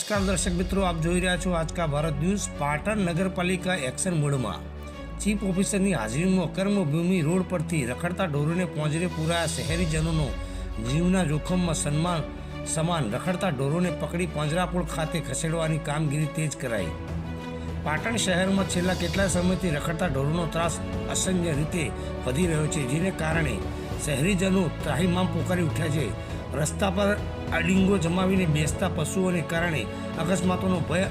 नमस्कार दर्शक मित्रों, आप જોઈ રહ્યા છો આજકા ભારત ન્યૂઝ। પાટણ નગરપાલિકા એક્શન મોડમાં ચીફ ઓફિસરની હાજરીમાં કર્મભૂમિ રોડ પરથી રખડતા ઢોરોને પોંજરે પૂરાયા શહેરીજનોનો જીવના જોખમમાં સમાન રખડતા ઢોરોને પકડી પાંજરાપોળ ખાતે ખસેડવાની કામગીરી તેજ કરાઈ। પાટણ શહેરમાં છેલ્લા કેટલા સમયથી રખડતા ઢોરોનો ત્રાસ અસહ્ય રીતે વધી રહ્યો છે, જેને કારણે શહેરીજનો ત્રાહિમામ પોકારી ઉઠ્યા છે। રસ્તા પર આડિંગો જમાવીને બેસતા પશુઓને કારણે અકસ્માતોનો ભય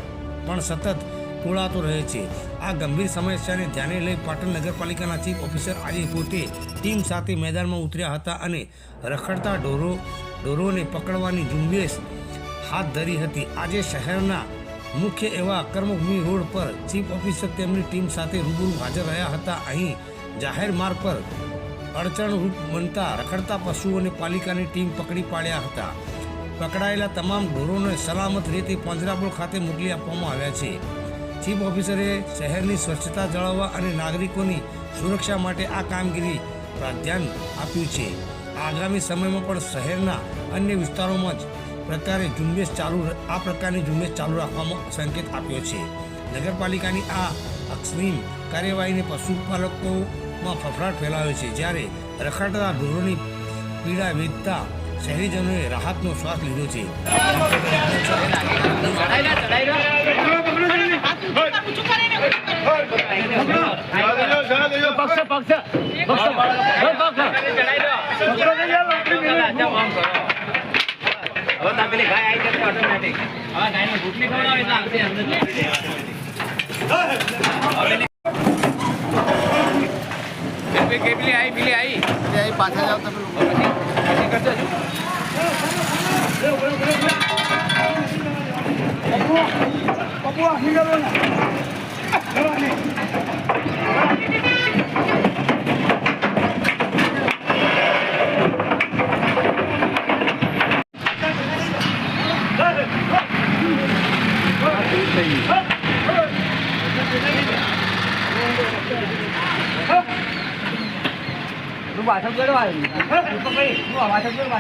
પણ સતત તોળાતો રહે છે। આ ગંભીર સમસ્યાને ધ્યાને લઈ પાટણ નગરપાલિકાના ચીફ ઓફિસર આજે પોતે ટીમ સાથે મેદાનમાં ઉતર્યા હતા અને રખડતા ઢોરોને પકડવાની ઝુંબેશ હાથ ધરી હતી। આજે શહેરના મુખ્ય એવા કર્મભૂમિ રોડ પર ચીફ ઓફિસર તેમની ટીમ સાથે રૂબરૂ હાજર રહ્યા હતા। અહીં જાહેર માર્ગ પર અડચણરૂપ બનતા રખડતા પશુઓને પાલિકાની ટીમ પકડી પાડ્યા હતા। પકડાયેલા તમામ ઢોરોને સલામત રીતે પાંજરાપોળ ખાતે મોકલી આપવામાં આવ્યા છે। ચીફ ઓફિસરે શહેરની સ્વચ્છતા જાળવવા અને નાગરિકોની સુરક્ષા માટે આ કામગીરી પ્રાધાન્ય આપ્યું છે। આગામી સમયમાં પણ શહેરના અન્ય વિસ્તારોમાં જ આ પ્રકારની ઝુંબેશ ચાલુ રાખવામાં સંકેત આપ્યો છે। નગરપાલિકાની આ અક્ષમીમ કાર્યવાહીને પશુપાલકોમાં ફફડાટ ફેલાયો છે, જ્યારે રખડતા ઢોરોની પીડા વેચતા શહેરીજનોએ રાહતનો શ્વાસ લીધો છે। પાછા જાવ તમે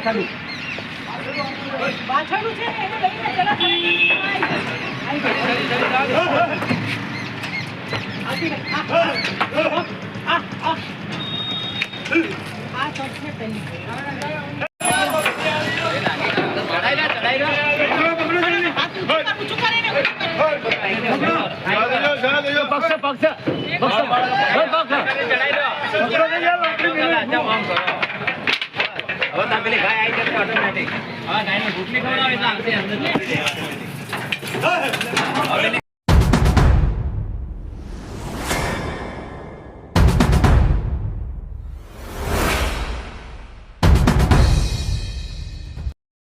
પાછળ કરો પાછળ છે એને લઈને ચલા ઓટોમેટિક. હવે ગાયને ભૂખ ની ખવડાવે એટલે આવશે અંદર.